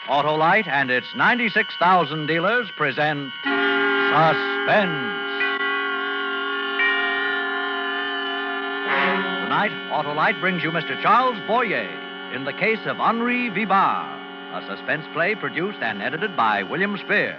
Autolite and its 96,000 dealers present Suspense. Tonight, Autolite brings you Mr. Charles Boyer in the case of Henri Vibard, a suspense play produced and edited by William Spear.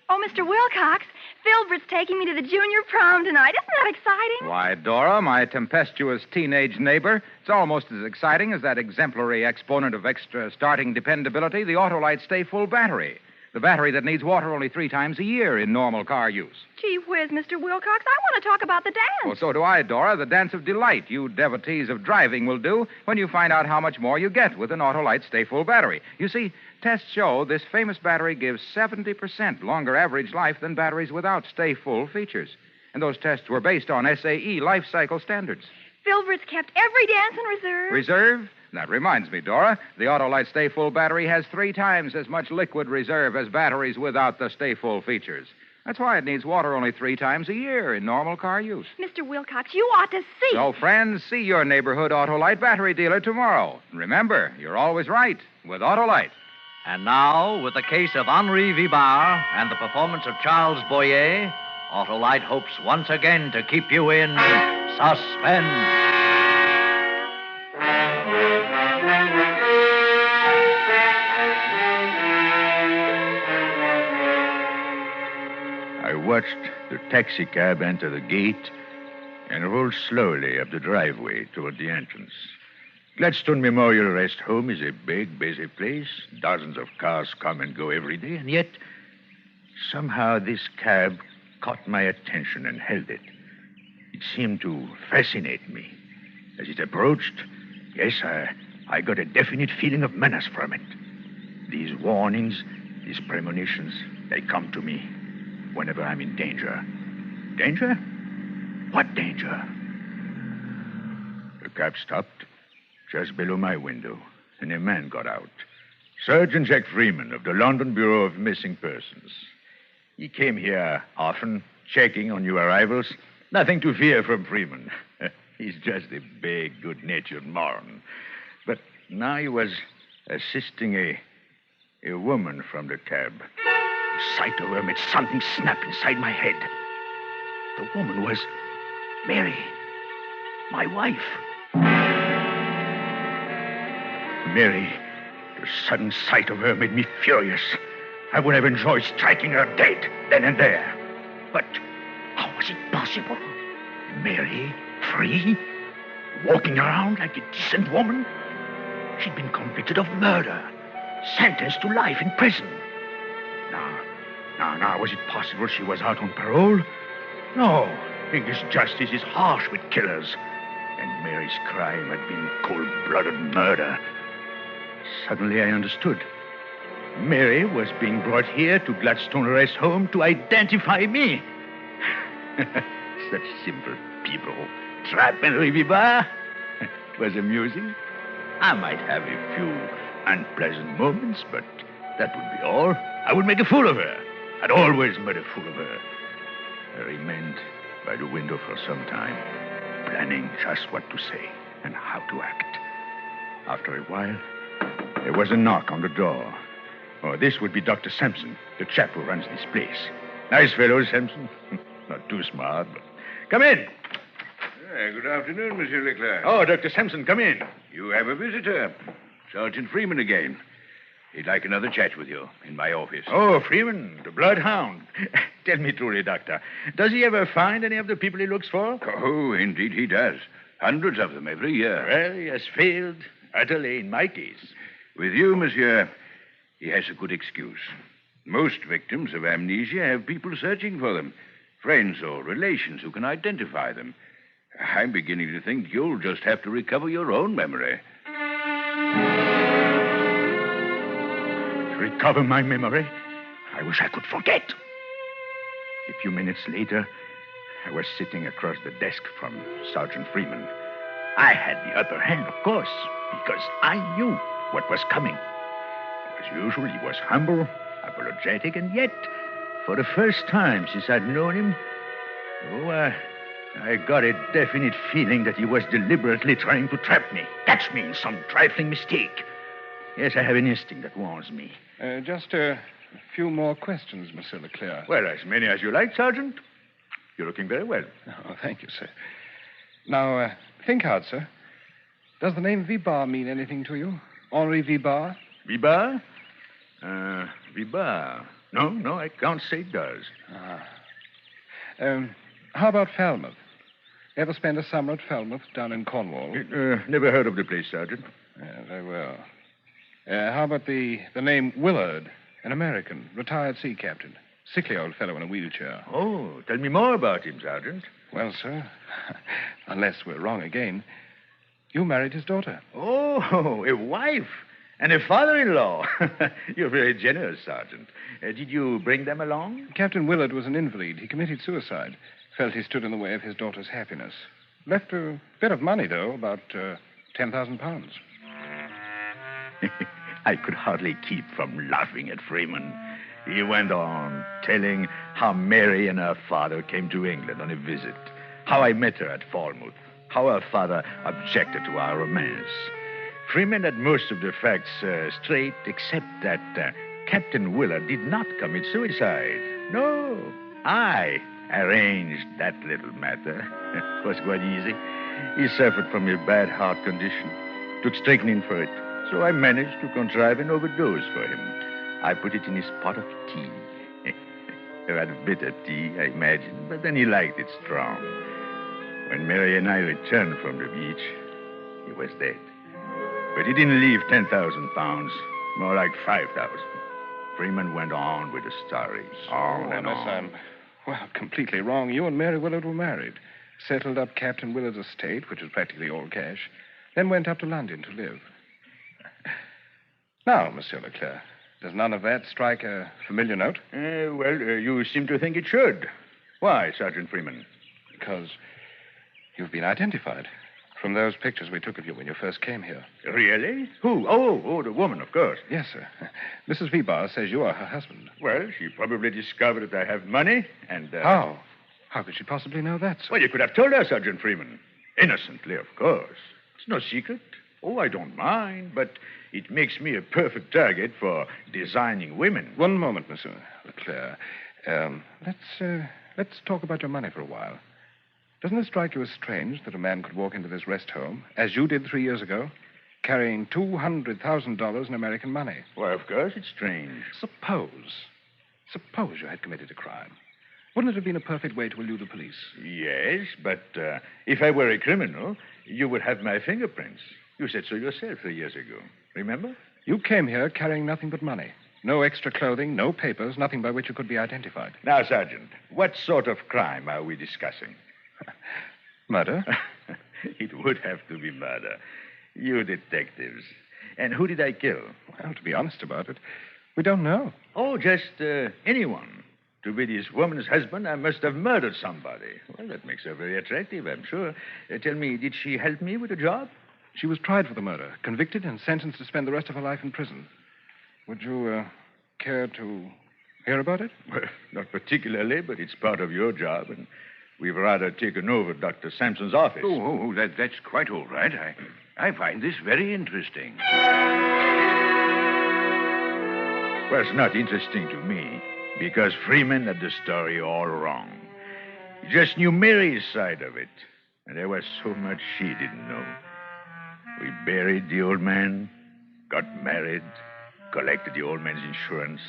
Oh, Mr. Wilcox, Filbert's taking me to the junior prom tonight. Isn't that exciting? Why, Dora, my tempestuous teenage neighbor, it's almost as exciting as that exemplary exponent of extra starting dependability, the Autolite Stay Full battery. The battery that needs water only 3 times a year in normal car use. Gee whiz, Mr. Wilcox, I want to talk about the dance. Well, so do I, Dora. The dance of delight you devotees of driving will do when you find out how much more you get with an Autolite Stay Full battery. You see, tests show this famous battery gives 70% longer average life than batteries without Stay Full features. And those tests were based on SAE life cycle standards. Filbert's kept every dance in reserve. Reserve? That reminds me, Dora. The Autolite Stay Full battery has 3 times as much liquid reserve as batteries without the Stay Full features. That's why it needs water only 3 times a year in normal car use. Mr. Wilcox, you ought to see. So, friends, see your neighborhood Autolite battery dealer tomorrow. And remember, you're always right with Autolite. And now, with the case of Henri Vibard and the performance of Charles Boyer, Autolite hopes once again to keep you in suspense. I watched the taxicab enter the gate and roll slowly up the driveway toward the entrance. Gladstone Memorial Rest Home is a big, busy place. Dozens of cars come and go every day, and yet somehow this cab caught my attention and held it. It seemed to fascinate me. As it approached, yes, I got a definite feeling of menace from it. These warnings, these premonitions, they come to me whenever I'm in danger. Danger? What danger? The cab stopped just below my window, and a man got out. Sergeant Jack Freeman of the London Bureau of Missing Persons. He came here often, checking on new arrivals. Nothing to fear from Freeman. He's just a big, good-natured moron. But now he was assisting a woman from the cab. The sight of her made something snap inside my head. The woman was Mary, my wife. Mary, the sudden sight of her made me furious. I would have enjoyed striking her dead then and there. But how was it possible? Mary, free, walking around like a decent woman? She'd been convicted of murder, sentenced to life in prison. Now, was it possible she was out on parole? No, English justice is harsh with killers. And Mary's crime had been cold-blooded murder. Suddenly I understood. Mary was being brought here to Gladstone Rest Home to identify me. Such simple people. Trap Henri Vibard. It was amusing. I might have a few unpleasant moments, but that would be all. I would make a fool of her. I'd always made a fool of her. I remained by the window for some time, planning just what to say and how to act. After a while, there was a knock on the door. Oh, this would be Dr. Sampson, the chap who runs this place. Nice fellow, Sampson. Not too smart, but... Come in. Good afternoon, Monsieur Leclerc. Oh, Dr. Sampson, come in. You have a visitor. Sergeant Freeman again. He'd like another chat with you in my office. Oh, Freeman, the bloodhound. Tell me truly, Doctor, does he ever find any of the people he looks for? Oh, indeed he does. Hundreds of them every year. Well, he has failed utterly in my case. With you, monsieur, he has a good excuse. Most victims of amnesia have people searching for them, friends or relations who can identify them. I'm beginning to think you'll just have to recover your own memory. Recover my memory? I wish I could forget. A few minutes later, I was sitting across the desk from Sergeant Freeman. I had the upper hand, of course, because I knew what was coming. As usual, he was humble, apologetic, and yet, for the first time since I'd known him, I got a definite feeling that he was deliberately trying to trap me, catch me in some trifling mistake. Yes, I have an instinct that warns me. Just a few more questions, Monsieur Leclerc. Well, as many as you like, Sergeant. You're looking very well. Oh, thank you, sir. Now, think hard, sir. Does the name Vibard mean anything to you? Henri Vibard? Vibard? Vibard. No, I can't say it does. How about Falmouth? Ever spend a summer at Falmouth down in Cornwall? Never heard of the place, Sergeant. Very well. How about the name Willard, an American, retired sea captain? Sickly old fellow in a wheelchair. Oh, tell me more about him, Sergeant. Well, sir, unless we're wrong again, you married his daughter. Oh, a wife and a father-in-law. You're very generous, Sergeant. Did you bring them along? Captain Willard was an invalid. He committed suicide. Felt he stood in the way of his daughter's happiness. Left a bit of money, though, about 10,000 pounds. I could hardly keep from laughing at Freeman. He went on telling how Mary and her father came to England on a visit, how I met her at Falmouth, how her father objected to our romance. Freeman had most of the facts straight, except that Captain Willard did not commit suicide. No, I arranged that little matter. It was quite easy. He suffered from a bad heart condition, took strychnine for it, so I managed to contrive an overdose for him. I put it in his pot of tea. He had bitter tea, I imagine, but then he liked it strong. When Mary and I returned from the beach, he was dead. But he didn't leave 10,000 pounds, more like 5,000. Freeman went on with the story, on and on. I'm completely wrong. You and Mary Willard were married, settled up Captain Willard's estate, which was practically all cash, then went up to London to live. Now, Monsieur Leclerc, does none of that strike a familiar note? You seem to think it should. Why, Sergeant Freeman? Because you've been identified from those pictures we took of you when you first came here. Really? Who? Oh, the woman, of course. Yes, sir. Mrs. Vibard says you are her husband. Well, she probably discovered that I have money, and... How? How could she possibly know that, sir? Well, you could have told her, Sergeant Freeman. Innocently, of course. It's no secret. Oh, I don't mind, but it makes me a perfect target for designing women. One moment, Monsieur Leclerc. Let's talk about your money for a while. Doesn't it strike you as strange that a man could walk into this rest home, as you did 3 years ago, carrying $200,000 in American money? Why, of course it's strange. Suppose you had committed a crime. Wouldn't it have been a perfect way to elude the police? Yes, but if I were a criminal, you would have my fingerprints. You said so yourself 3 years ago. Remember? You came here carrying nothing but money. No extra clothing, no papers, nothing by which you could be identified. Now, Sergeant, what sort of crime are we discussing? Murder? It would have to be murder. You detectives. And who did I kill? Well, to be honest about it, we don't know. Oh, just anyone. To be this woman's husband, I must have murdered somebody. Well, that makes her very attractive, I'm sure. Tell me, did she help me with a job? She was tried for the murder, convicted, and sentenced to spend the rest of her life in prison. Would you care to hear about it? Well, not particularly, but it's part of your job, and we've rather taken over Dr. Sampson's office. That's quite all right. I find this very interesting. Well, it's not interesting to me, because Freeman had the story all wrong. He just knew Mary's side of it, and there was so much she didn't know. We buried the old man, got married, collected the old man's insurance,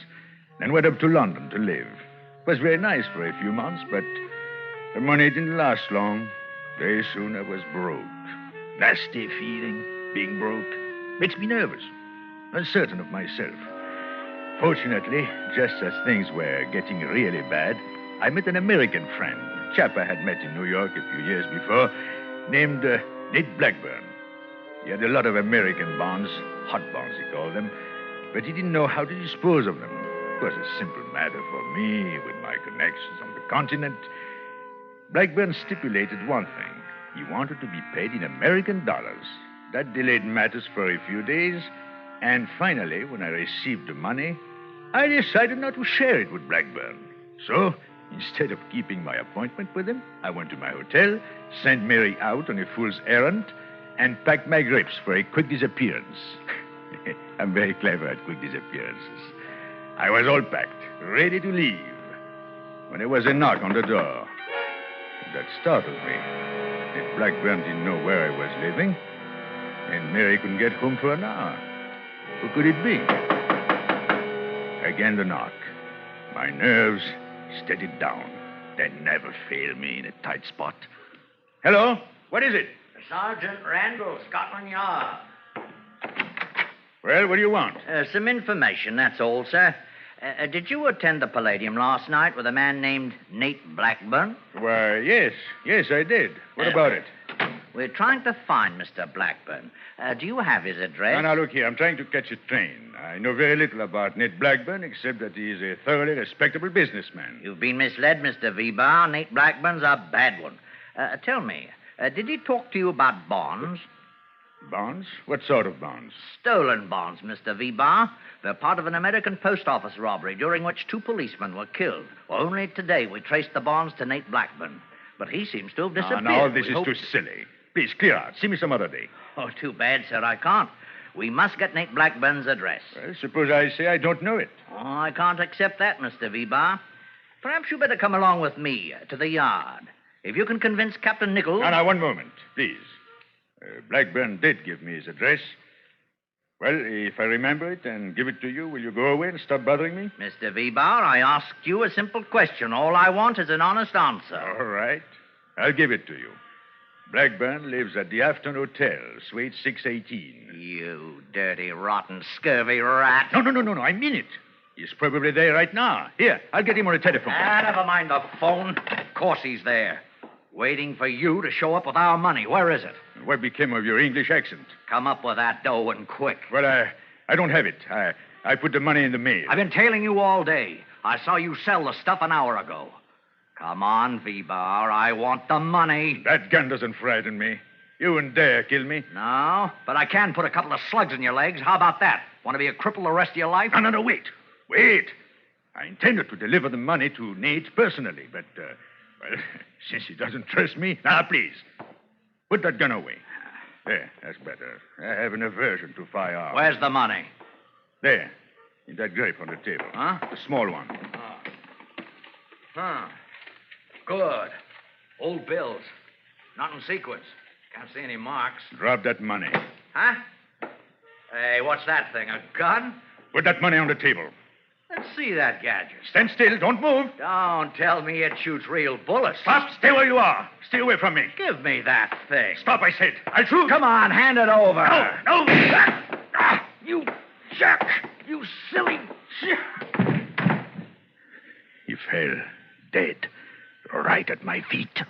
then went up to London to live. It was very nice for a few months, but the money didn't last long. Very soon I was broke. Nasty feeling, being broke. Makes me nervous, uncertain of myself. Fortunately, just as things were getting really bad, I met an American friend, a chap I had met in New York a few years before, named Nate Blackburn. He had a lot of American bonds, hot bonds he called them, but he didn't know how to dispose of them. It was a simple matter for me with my connections on the continent. Blackburn stipulated one thing. He wanted to be paid in American dollars. That delayed matters for a few days, and finally, when I received the money, I decided not to share it with Blackburn. So Instead of keeping my appointment with him, I went to my hotel, sent Mary out on a fool's errand, and packed my grips for a quick disappearance. I'm very clever at quick disappearances. I was all packed, ready to leave, when there was a knock on the door. That startled me. Nate Blackburn didn't know where I was living, and Mary couldn't get home for an hour. Who could it be? Again the knock. My nerves steadied down. They never fail me in a tight spot. Hello? What is it? Sergeant Randall, Scotland Yard. Well, what do you want? Some information, that's all, sir. Did you attend the Palladium last night with a man named Nate Blackburn? Why, yes. Yes, I did. What about it? We're trying to find Mr. Blackburn. Do you have his address? Now, look here. I'm trying to catch a train. I know very little about Nate Blackburn, except that he is a thoroughly respectable businessman. You've been misled, Mr. Vibard. Nate Blackburn's a bad one. Tell me, did he talk to you about bonds? Bonds? What sort of bonds? Stolen bonds, Mr. Vibard. They're part of an American post office robbery during which 2 policemen were killed. Well, only today we traced the bonds to Nate Blackburn. But he seems to have disappeared. No, this is too silly. Please, clear out. See me some other day. Oh, too bad, sir. I can't. We must get Nate Blackburn's address. Well, suppose I say I don't know it. Oh, I can't accept that, Mr. Vibard. Perhaps you better come along with me to the yard. If you can convince Captain Nichols... Now, one moment, please. Blackburn did give me his address. Well, if I remember it and give it to you, will you go away and stop bothering me? Mr. Vibard, I asked you a simple question. All I want is an honest answer. All right. I'll give it to you. Blackburn lives at the Afton Hotel, Suite 618. You dirty, rotten, scurvy rat. No. I mean it. He's probably there right now. Here, I'll get him on the telephone. Never mind the phone. Of course he's there. Waiting for you to show up with our money. Where is it? What became of your English accent? Come up with that dough and quick. Well, I don't have it. I put the money in the mail. I've been tailing you all day. I saw you sell the stuff an hour ago. Come on, Vibard. I want the money. That gun doesn't frighten me. You wouldn't dare kill me. No, but I can put a couple of slugs in your legs. How about that? Want to be a cripple the rest of your life? No, wait. Wait. I intended to deliver the money to Nate personally, but, well, since he doesn't trust me... Now, please, put that gun away. There, that's better. I have an aversion to firearms. Where's the money? There, in that grape on the table. Huh? The small one. Good. Old bills. Not in sequence. Can't see any marks. Drop that money. Huh? Hey, what's that thing? A gun? Put that money on the table. Let's see that gadget. Stand still. Don't move. Don't tell me it shoots real bullets. Stop. Stay where you are. Stay away from me. Give me that thing. Stop, I said. I'll shoot. Come on, hand it over. No. You jerk. You silly... He fell dead right at my feet.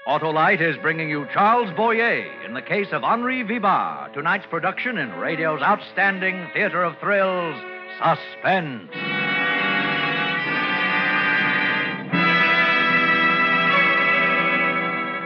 Autolite is bringing you Charles Boyer in the case of Henri Vibard, tonight's production in radio's outstanding theater of thrills, Suspense.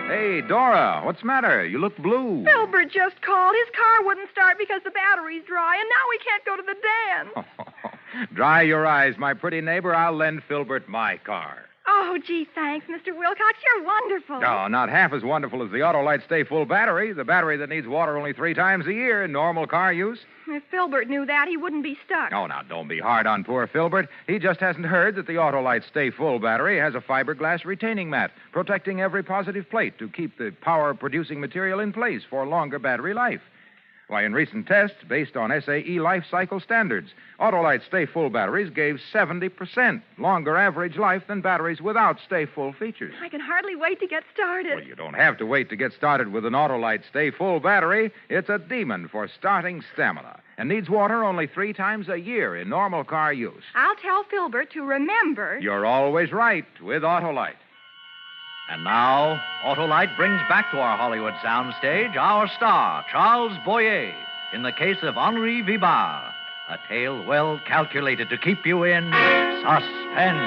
Hey, Dora, what's the matter? You look blue. Filbert just called. His car wouldn't start because the battery's dry, and now we can't go to the dance. Dry your eyes, my pretty neighbor. I'll lend Filbert my car. Oh, gee, thanks, Mr. Wilcox. You're wonderful. Oh, not half as wonderful as the Autolite Stay Full battery, the battery that needs water only 3 times a year in normal car use. If Filbert knew that, he wouldn't be stuck. Oh, now, don't be hard on poor Filbert. He just hasn't heard that the Autolite Stay Full battery has a fiberglass retaining mat, protecting every positive plate to keep the power-producing material in place for longer battery life. Why, in recent tests, based on SAE life cycle standards, Autolite Stay Full batteries gave 70% longer average life than batteries without Stay Full features. I can hardly wait to get started. Well, you don't have to wait to get started with an Autolite Stay Full battery. It's a demon for starting stamina and needs water only 3 times a year in normal car use. I'll tell Filbert to remember. You're always right with Autolite. And now, Autolite brings back to our Hollywood soundstage our star, Charles Boyer, in the case of Henri Vibard, a tale well calculated to keep you in suspense.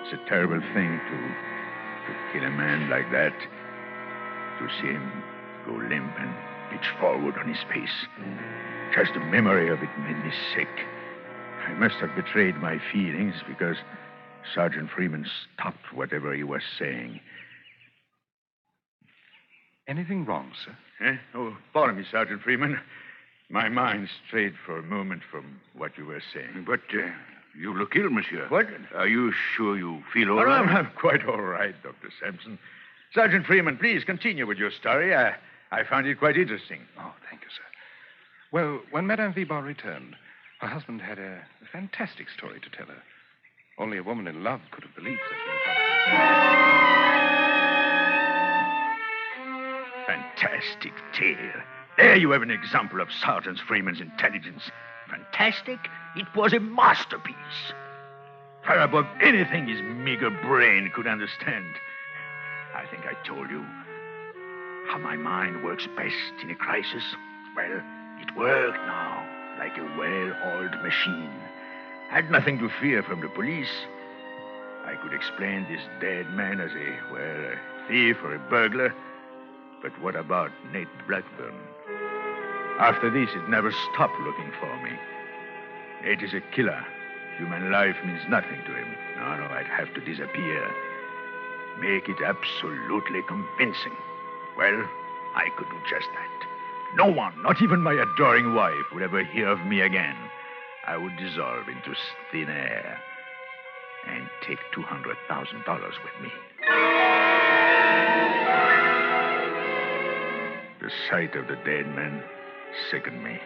It's a terrible thing to to kill a man like that. To see him go limp and pitch forward on his face. Just the memory of it made me sick. I must have betrayed my feelings because Sergeant Freeman stopped whatever he was saying. Anything wrong, sir? Oh, pardon me, Sergeant Freeman. My mind strayed for a moment from what you were saying. But you look ill, monsieur. What? Are you sure you feel all Oh, right? I'm quite all right, Dr. Sampson. Sergeant Freeman, please continue with your story. I found it quite interesting. Oh, thank you, sir. Well, when Madame Vibard returned, her husband had a fantastic story to tell her. Only a woman in love could have believed such an impossible. Fantastic tale. There you have an example of Sergeant Freeman's intelligence. Fantastic? It was a masterpiece. Far above anything his meager brain could understand. I think I told you how my mind works best in a crisis. Well, it worked now, like a well-oiled machine. I had nothing to fear from the police. I could explain this dead man as a thief or a burglar. But what about Nate Blackburn? After this, it never stopped looking for me. Nate is a killer. Human life means nothing to him. No, I'd have to disappear. Make it absolutely convincing. Well, I could do just that. No one, not even my adoring wife, would ever hear of me again. I would dissolve into thin air and take $200,000 with me. The sight of the dead man sickened me.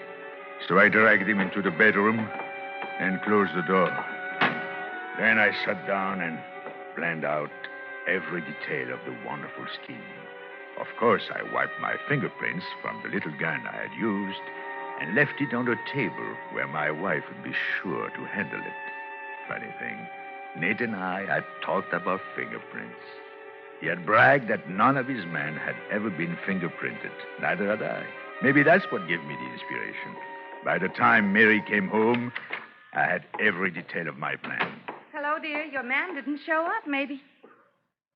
So I dragged him into the bedroom and closed the door. Then I sat down and planned out every detail of the wonderful scheme. Of course, I wiped my fingerprints from the little gun I had used and left it on the table where my wife would be sure to handle it. Funny thing, Nate and I had talked about fingerprints. He had bragged that none of his men had ever been fingerprinted. Neither had I. Maybe that's what gave me the inspiration. By the time Mary came home, I had every detail of my plan. Hello, dear. Your man didn't show up, maybe.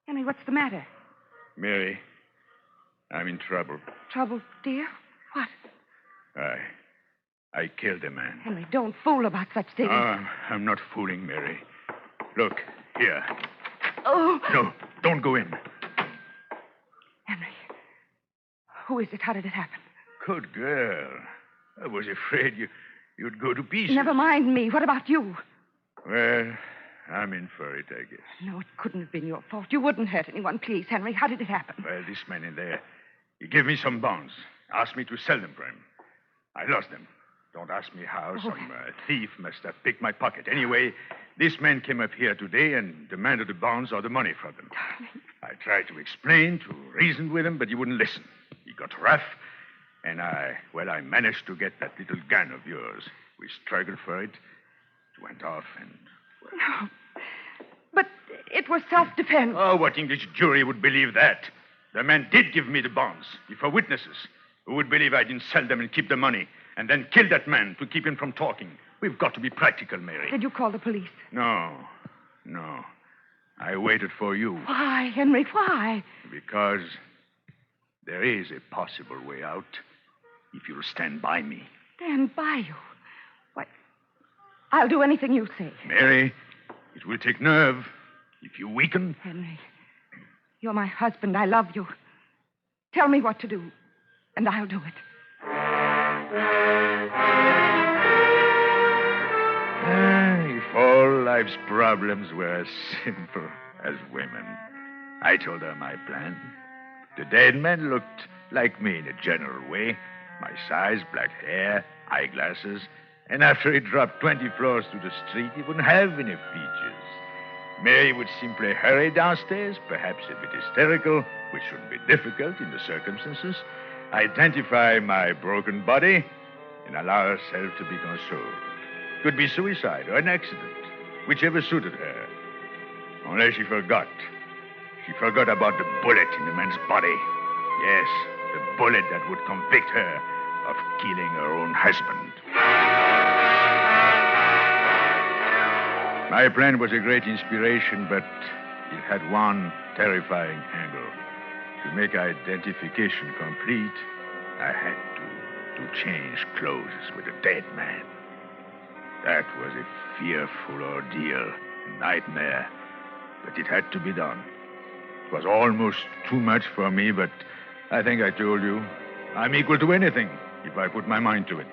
Henry, what's the matter? Mary, I'm in trouble. Trouble, dear? What? I killed a man. Henry, don't fool about such things. I'm not fooling, Mary. Look, here. Oh. No, don't go in. Henry, who is it? How did it happen? Good girl. I was afraid you'd go to pieces. Never mind me. What about you? Well, I'm in for it, I guess. No, it couldn't have been your fault. You wouldn't hurt anyone. Please, Henry, how did it happen? Well, this man in there, he gave me some bonds, asked me to sell them for him. I lost them. Don't ask me how. Oh. Some thief must have picked my pocket. Anyway, this man came up here today and demanded the bonds or the money from them. Darling. I tried to explain, to reason with him, but he wouldn't listen. He got rough, and I managed to get that little gun of yours. We struggled for it. It went off and... No. But it was self-defense. Oh, what English jury would believe that? The man did give me the bonds before witnesses who would believe I didn't sell them and keep the money and then kill that man to keep him from talking. We've got to be practical, Mary. Did you call the police? No. I waited for you. Why, Henry, why? Because there is a possible way out if you'll stand by me. Stand by you? Why, I'll do anything you say. Mary, it will take nerve. If you weaken... Henry, you're my husband. I love you. Tell me what to do, and I'll do it. If all life's problems were as simple as women. I told her my plan. The dead man looked like me in a general way. My size, black hair, eyeglasses. And after he dropped 20 floors to the street, he wouldn't have any features. Mary would simply hurry downstairs, perhaps a bit hysterical, which shouldn't be difficult in the circumstances, identify my broken body, and allow herself to be consoled. Could be suicide or an accident, whichever suited her. Only she forgot. She forgot about the bullet in the man's body. Yes, the bullet that would convict her of killing her own husband. My plan was a great inspiration, but It had one terrifying angle. To make identification complete, I had to change clothes with a dead man. That was a fearful ordeal, a nightmare, but it had to be done. It was almost too much for me, but I think I told you, I'm equal to anything if I put my mind to it.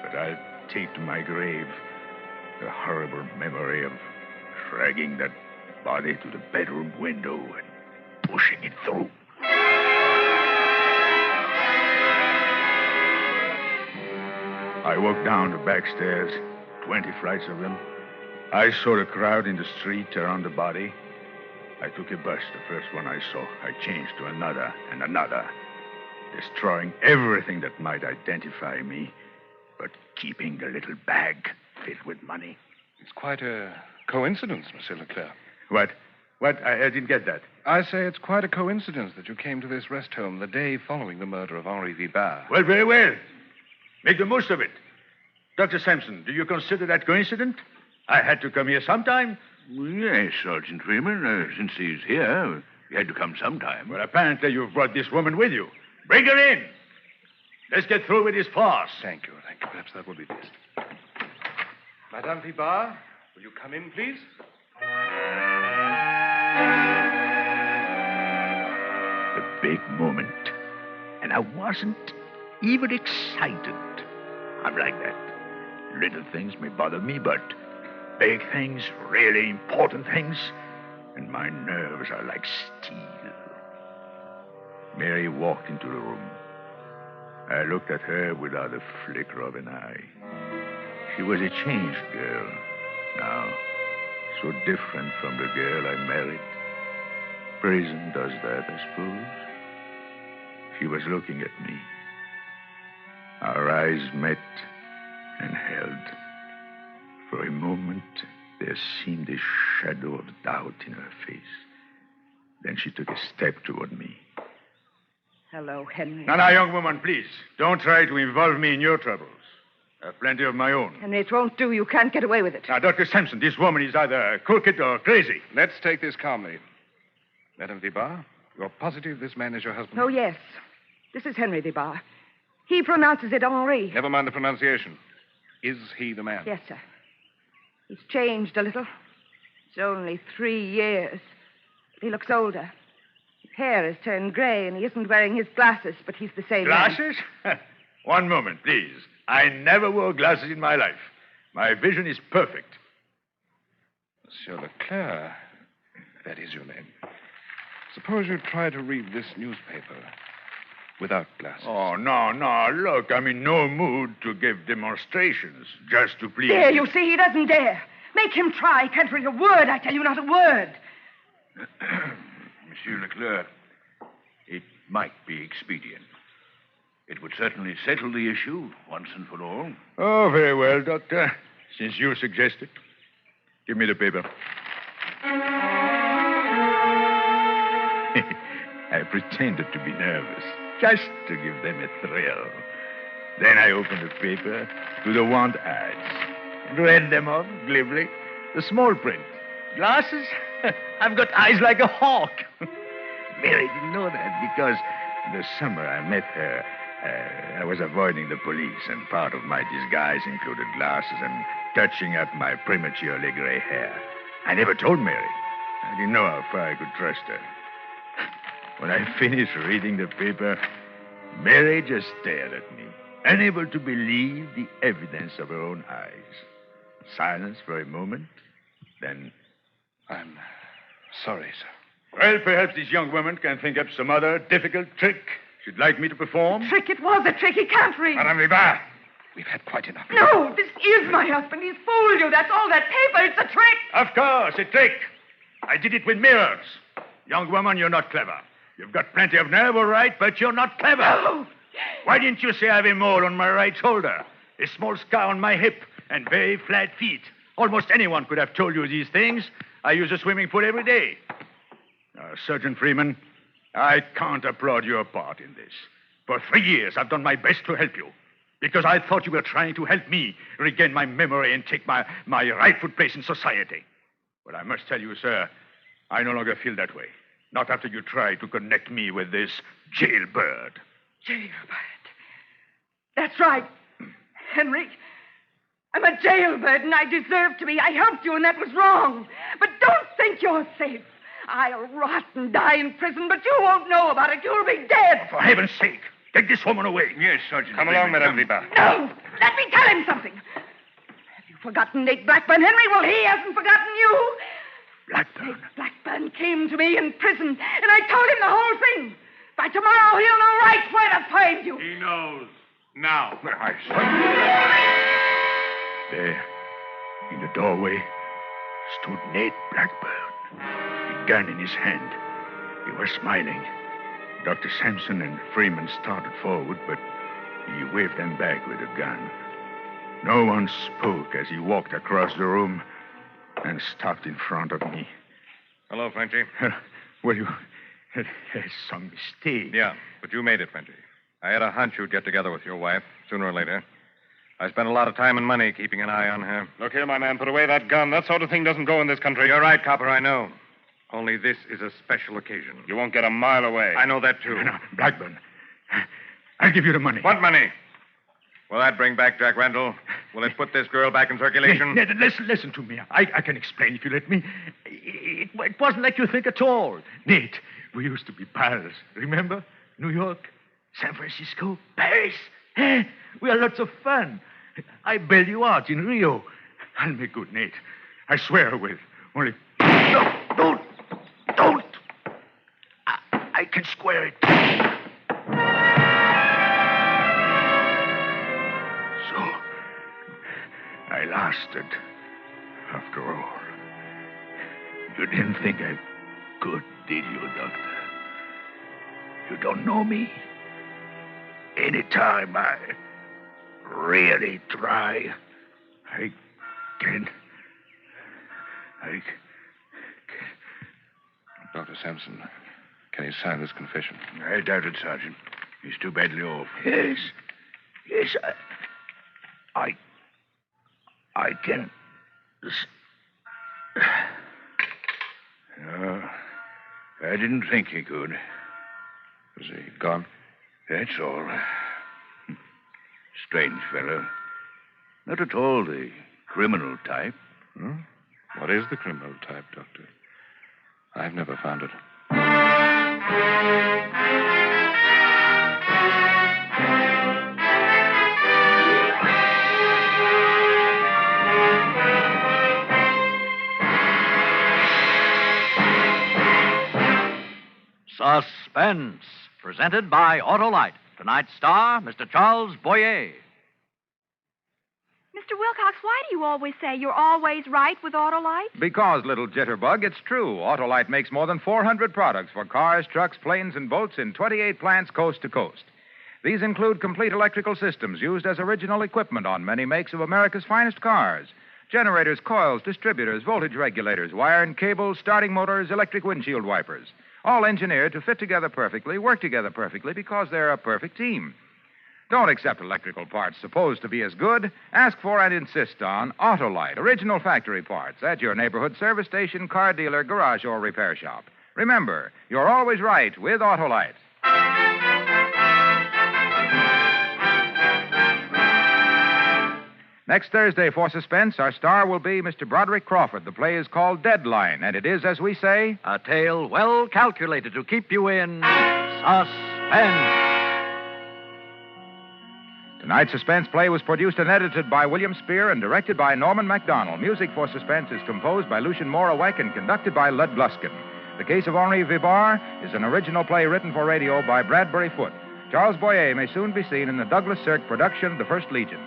But I'll take to my grave the horrible memory of dragging that body to the bedroom window and pushing it through. I walked down the back stairs, 20 flights of them. I saw the crowd in the street around the body. I took a bus, the first one I saw. I changed to another and another, destroying everything that might identify me, but keeping the little bag filled with money. It's quite a coincidence, Monsieur Leclerc. What? I didn't get that. I say it's quite a coincidence that you came to this rest home the day following the murder of Henri Vibard. Well, very well. Make the most of it. Dr. Sampson, do you consider that coincident? I had to come here sometime. Yes, Sergeant Freeman. Since he's here, he had to come sometime. Well, apparently you've brought this woman with you. Bring her in. Let's get through with this farce. Thank you. Perhaps that will be best. Madame Vibard, will you come in, please? The big moment. And I wasn't even excited. I'm like that. Little things may bother me, but big things, really important things, and my nerves are like steel. Mary walked into the room. I looked at her without a flicker of an eye. She was a changed girl now, so different from the girl I married. Prison does that, I suppose. She was looking at me. Our eyes met and held. For a moment, there seemed a shadow of doubt in her face. Then she took a step toward me. Hello, Henry. Now, young woman, please. Don't try to involve me in your troubles. I have plenty of my own. Henry, it won't do. You can't get away with it. Now, Dr. Sampson, this woman is either crooked or crazy. Let's take this calmly. Madame Vibard, you're positive this man is your husband? Oh, yes. This is Henri Vibard. He pronounces it Henri. Never mind the pronunciation. Is he the man? Yes, sir. He's changed a little. It's only 3 years. He looks older. His hair has turned gray, and he isn't wearing his glasses, but he's the same man. Glasses? One moment, please. I never wore glasses in my life. My vision is perfect. Monsieur Leclerc, that is your name. Suppose you try to read this newspaper without glasses. Oh, no. Look, I'm in no mood to give demonstrations just to please. There, you see, he doesn't dare. Make him try. Can't read a word, I tell you, not a word. Monsieur Leclerc, it might be expedient. It would certainly settle the issue once and for all. Oh, very well, Doctor. Since you suggest it. Give me the paper. I pretended to be nervous, just to give them a thrill. Then I opened the paper to the want ads and read them off glibly. The small print. Glasses? I've got eyes like a hawk. Mary didn't know that because the summer I met her, I was avoiding the police, and part of my disguise included glasses and touching up my prematurely gray hair. I never told Mary. I didn't know how far I could trust her. When I finished reading the paper, Mary just stared at me, unable to believe the evidence of her own eyes. Silence for a moment, then... I'm sorry, sir. Well, perhaps this young woman can think up some other difficult trick she'd like me to perform. Trick? It was a trick. He can't read. Madame Vibard. We've had quite enough. No, this is my husband. He's fooled you. That's all that paper. It's a trick. Of course, a trick. I did it with mirrors. Young woman, you're not clever. You've got plenty of nerve, all right, but you're not clever. No. Why didn't you say I have a mole on my right shoulder, a small scar on my hip, and very flat feet? Almost anyone could have told you these things. I use a swimming pool every day. Sergeant Freeman, I can't applaud your part in this. For 3 years, I've done my best to help you. Because I thought you were trying to help me regain my memory and take my rightful place in society. But I must tell you, sir, I no longer feel that way. Not after you try to connect me with this jailbird. Jailbird. That's right. Henry, I'm a jailbird, and I deserve to be. I helped you, and that was wrong. But don't think you're safe. I'll rot and die in prison, but you won't know about it. You'll be dead. For heaven's sake, take this woman away. Yes, Sergeant. Come along, Madame Vibard. No! Let me tell him something. Have you forgotten Nate Blackburn, Henry? Well, he hasn't forgotten you. Blackburn. Nate Blackburn came to me in prison, and I told him the whole thing. By tomorrow, he'll know right where to find you. He knows. Now. I There, in the doorway, stood Nate Blackburn, a gun in his hand. He was smiling. Dr. Sampson and Freeman started forward, but he waved them back with a gun. No one spoke as he walked across the room and stopped in front of me. Hello, Frenchy. Well, there's some mistake. Yeah, but you made it, Frenchy. I had a hunch you'd get together with your wife, sooner or later. I spent a lot of time and money keeping an eye on her. Look here, my man, put away that gun. That sort of thing doesn't go in this country. You're right, Copper, I know. Only this is a special occasion. You won't get a mile away. I know that, too. No, Blackburn, I'll give you the money. What money? Will that bring back Jack Randall? Will it put this girl back in circulation? Nate, listen to me. I can explain if you let me. It wasn't like you think at all. Nate, we used to be pals. Remember? New York, San Francisco, Paris. We had lots of fun. I bail you out in Rio. I'll make good, Nate. I swear I will. Only... No, don't. I can square it. So, I lasted, after all. You didn't think I could, did you, Doctor? You don't know me? Anytime I really try, I can. Dr. Sampson, can you sign this confession? I doubt it, Sergeant. He's too badly off. Yes, I can. No, I didn't think he could. Is he gone? That's all. Strange fellow. Not at all the criminal type. Hmm? What is the criminal type, Doctor? I've never found it. Suspense, presented by Autolite. Tonight's star, Mr. Charles Boyer. Mr. Wilcox, why do you always say you're always right with Autolite? Because, little jitterbug, it's true. Autolite makes more than 400 products for cars, trucks, planes, and boats in 28 plants coast to coast. These include complete electrical systems used as original equipment on many makes of America's finest cars. Generators, coils, distributors, voltage regulators, wire and cables, starting motors, electric windshield wipers. All engineered to fit together perfectly, work together perfectly, because they're a perfect team. Don't accept electrical parts supposed to be as good. Ask for and insist on Autolite, original factory parts, at your neighborhood service station, car dealer, garage, or repair shop. Remember, you're always right with Autolite. Next Thursday for Suspense, our star will be Mr. Broderick Crawford. The play is called Deadline, and it is, as we say, A tale well calculated to keep you in suspense. Tonight's Suspense play was produced and edited by William Spear and directed by Norman MacDonald. Music for Suspense is composed by Lucien Moravec and conducted by Lud Gluskin. The Case of Henri Vibard is an original play written for radio by Bradbury Foote. Charles Boyer may soon be seen in the Douglas Sirk production, The First Legion.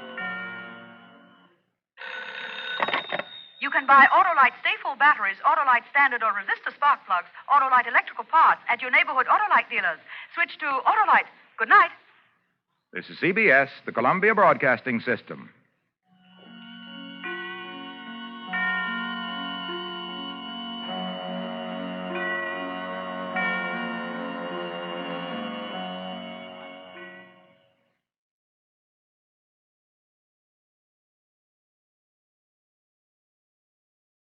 You can buy Autolite Stay-Full batteries, Autolite standard or resistor spark plugs, Autolite electrical parts at your neighborhood Autolite dealers. Switch to Autolite. Good night. This is CBS, the Columbia Broadcasting System.